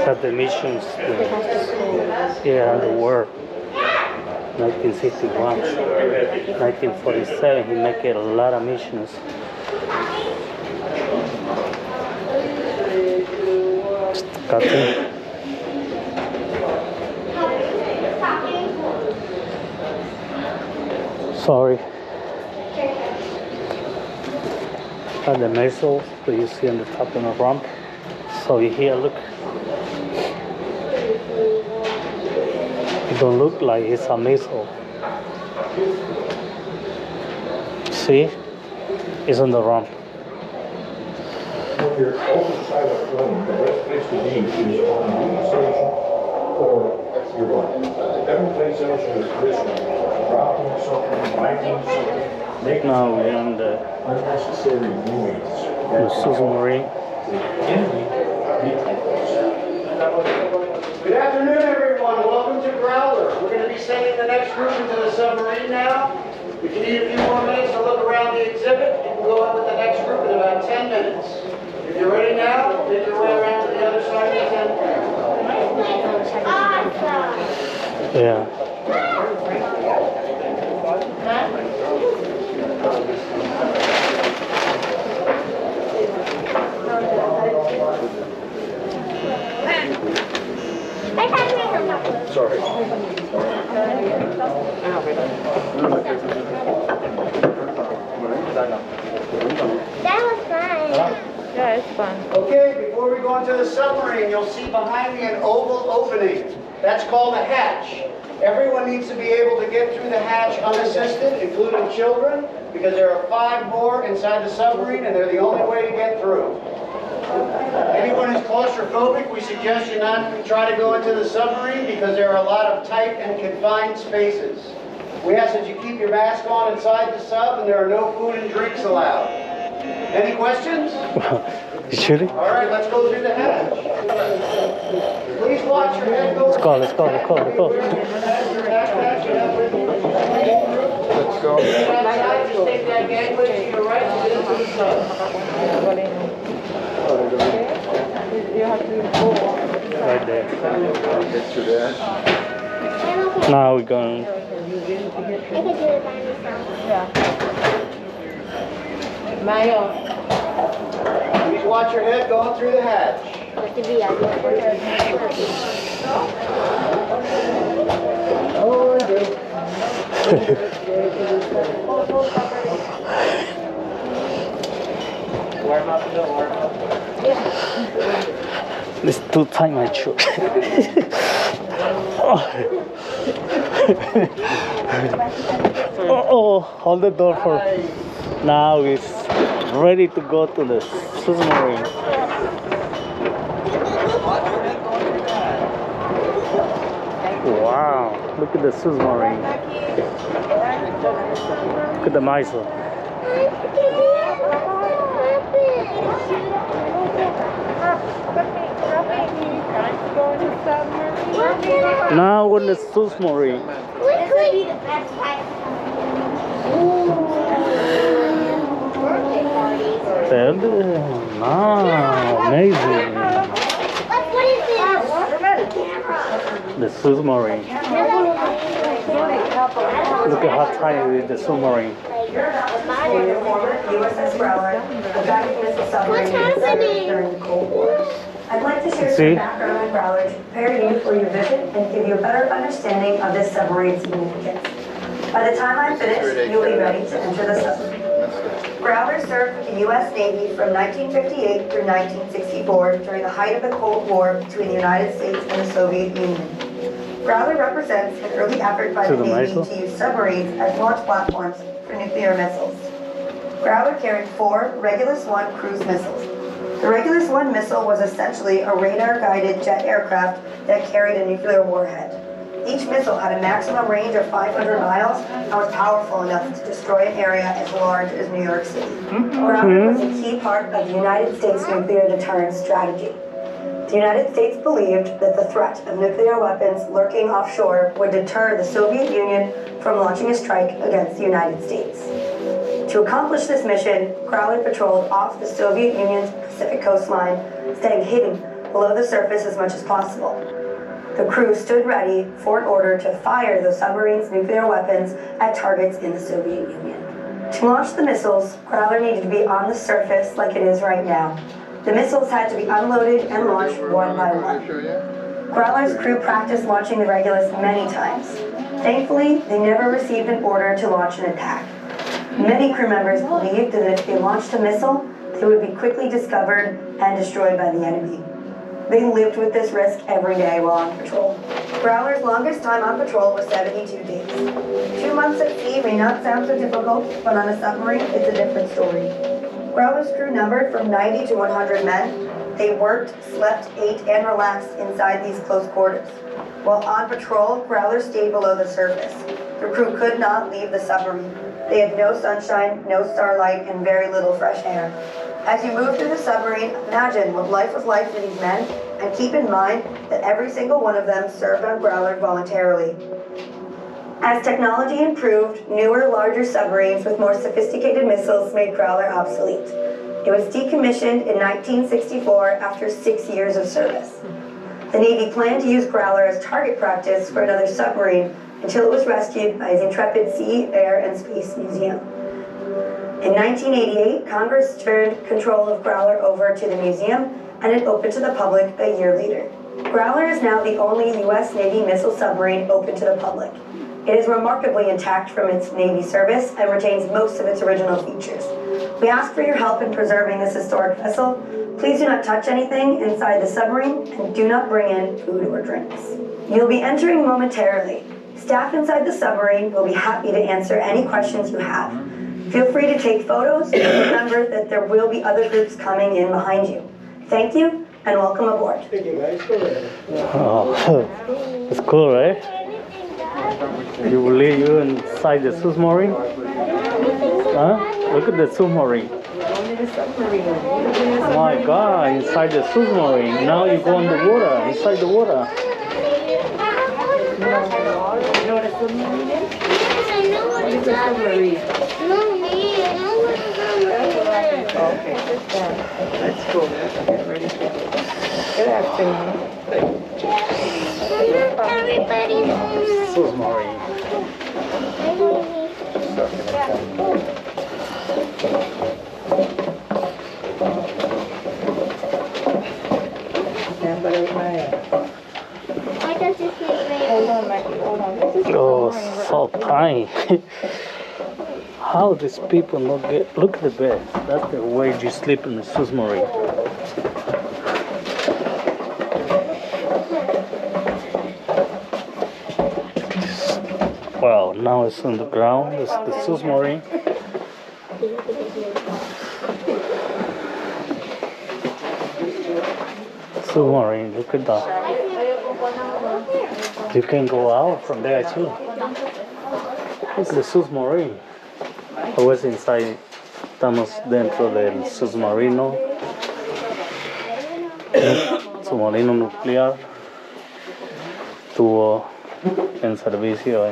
Got the missions, yeah, the war. 1961, 1947, he made a lot of missions. Cutting. Sorry. And the missile that you see on the top of the ramp. So here, look. It don't look like it's a missile. See? It's on the ramp. Your open side of the plane, the best place to be is on the station or your butt. Every place else is mission. Dropping something, biting something, Now we're on the unnecessary movements. submarine. Good afternoon, everyone. Welcome to Growler. We're going to be sending the next group into the submarine now. If you need a few more minutes to look around the exhibit, you can go up with the next group in about 10 minutes. If you're ready now, make your way around to the other side of the tent. Yeah. Sorry. That was fun. Yeah, it's fun. Okay, before we go into the submarine, you'll see behind me an oval opening. That's called a hatch. Everyone needs to be able to get through the hatch unassisted, including children, because there are 5 more inside the submarine and they're the only way to get through. Anyone who's claustrophobic, we suggest you not try to go into the submarine because there are a lot of tight and confined spaces. We ask that you keep your mask on inside the sub and there are no food and drinks allowed. Any questions? Should it? All right, let's go through the hatch. Please watch your head go. Let's go, let's go, let's go, let's go. Let's go. Outside, just take that gangway to your right and get into the sub. You have to go. Right there. Get to that. Now we're going. I could do it by myself. Yeah. Mayo. Please watch your head going through the hatch. With the VIP. Oh, I do. Warm up, Bill, warm up. It's too tight, my shoe. Oh, hold the door for. Now it's ready to go to the submarine. Wow, look at the submarine. Look at the missile. Now we're in the submarine. This would be the best part. Wow, amazing. What is this? The submarine. Look at how tiny is the submarine. USS Growler, a guided missile submarine happening? during the Cold War. I'd like to share See? some background on Growler to prepare you for your visit and give you a better understanding of this submarine's significance. By the time I'm finished, you'll be ready to enter the submarine. Growler served with the U.S. Navy from 1958 through 1964 during the height of the Cold War between the United States and the Soviet Union. Growler represents an early effort by the Navy to use submarines as launch platforms for nuclear missiles. Growler carried 4 Regulus-1 cruise missiles. The Regulus-1 missile was essentially a radar-guided jet aircraft that carried a nuclear warhead. Each missile had a maximum range of 500 miles and was powerful enough to destroy an area as large as New York City. Growler was a key part of the United States nuclear deterrence strategy. The United States believed that the threat of nuclear weapons lurking offshore would deter the Soviet Union from launching a strike against the United States. To accomplish this mission, Growler patrolled off the Soviet Union's Pacific coastline, staying hidden below the surface as much as possible. The crew stood ready for an order to fire the submarine's nuclear weapons at targets in the Soviet Union. To launch the missiles, Growler needed to be on the surface like it is right now. The missiles had to be unloaded and launched one by one. Growler's crew practiced launching the Regulus many times. Thankfully, they never received an order to launch an attack. Many crew members believed that if they launched a missile, they would be quickly discovered and destroyed by the enemy. They lived with this risk every day while on patrol. Growler's longest time on patrol was 72 days. 2 months at sea may not sound so difficult, but on a submarine, it's a different story. Growler's crew numbered from 90 to 100 men. They worked, slept, ate, and relaxed inside these close quarters. While on patrol, Growler stayed below the surface. The crew could not leave the submarine. They had no sunshine, no starlight, and very little fresh air. As you move through the submarine, imagine what life was like for these men, and keep in mind that every single one of them served on Growler voluntarily. As technology improved, newer, larger submarines with more sophisticated missiles made Growler obsolete. It was decommissioned in 1964 after 6 years of service. The Navy planned to use Growler as target practice for another submarine until it was rescued by the Intrepid Sea, Air, and Space Museum. In 1988, Congress turned control of Growler over to the museum, and it opened to the public a year later. Growler is now the only U.S. Navy missile submarine open to the public. It is remarkably intact from its Navy service and retains most of its original features. We ask for your help in preserving this historic vessel. Please do not touch anything inside the submarine and do not bring in food or drinks. You'll be entering momentarily. Staff inside the submarine will be happy to answer any questions you have. Feel free to take photos and remember that there will be other groups coming in behind you. Thank you and welcome aboard. Oh, it's cool, right? You will leave you inside the submarine? Huh? Look at the submarine. Oh my God, inside the submarine. Now you go in the water, inside the water. You know what a submarine is? Yes, I know what it's Submarine. No, me, I know what a submarine is. Okay, that's cool. Get ready to go. Good afternoon. Everybody knows. Submarine. Yeah, but it's my... Why does it feel very... Hold on, Mikey, hold on. This is Oh, the submarine. so tiny. How these people not get? Look at the bed. That's the way you sleep in the submarine. Wow, now it's on the ground. It's the submarine. Submarine, look at that. You can go out from there too. Look at the submarine. I was inside. Estamos dentro del submarino. Submarino nuclear. Estuvo en servicio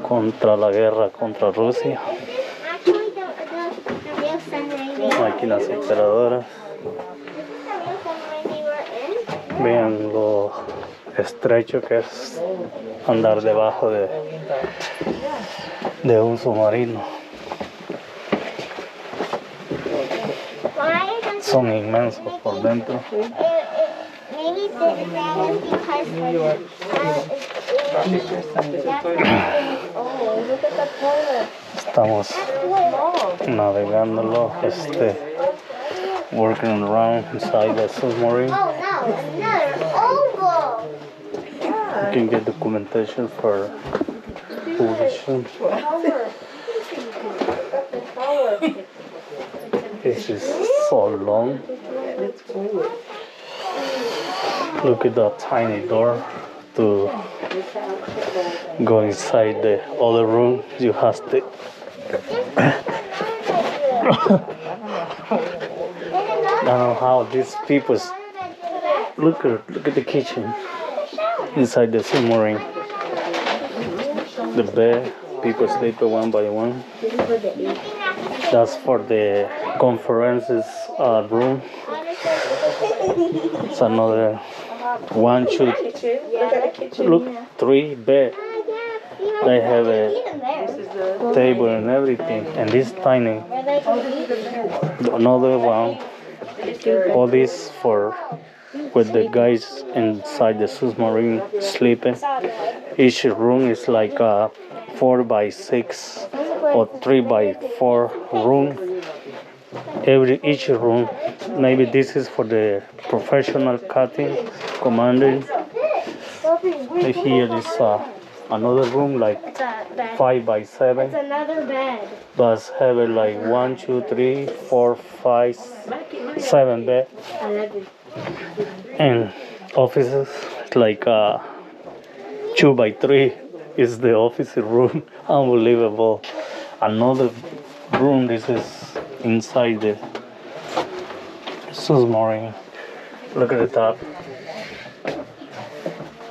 contra la guerra contra Rusia. Actually, the real submarine Máquinas operadoras. they were in. Vean lo estrecho que es andar debajo de un submarino. Why does Son inmensos por dentro. maybe that is because Oh, look at that toilet. Estamos navegándolo, working around inside the submarine. oh no, another oval. You can get documentation for publishing. This is so long. Look at that tiny door to go inside the other room. You have to. I don't know how these people look at the kitchen inside the submarine. The bed, people sleep one by one. That's for the conferences room. It's another 1, 2, Kitchen. Look at the kitchen. look, 3 bed. They have a This is the table and everything, and this tiny. Another one. All this for with the guys inside the submarine sleeping. Each room is like a 4 by 6 or 3 by 4 room. Each room, maybe this is for the professional cutting, commanding. Here is another room like 5 by 7. It's another bed. But have it like 1, 2, 3, 4, 5, 7 bed. 11. And offices like 2 by 3 is the office room. Unbelievable. Another room. This is inside the submarine. Look at the top.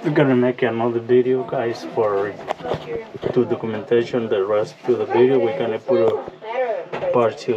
We're gonna make another video, guys, for to documentation the rest to the video. We're gonna put a part 2.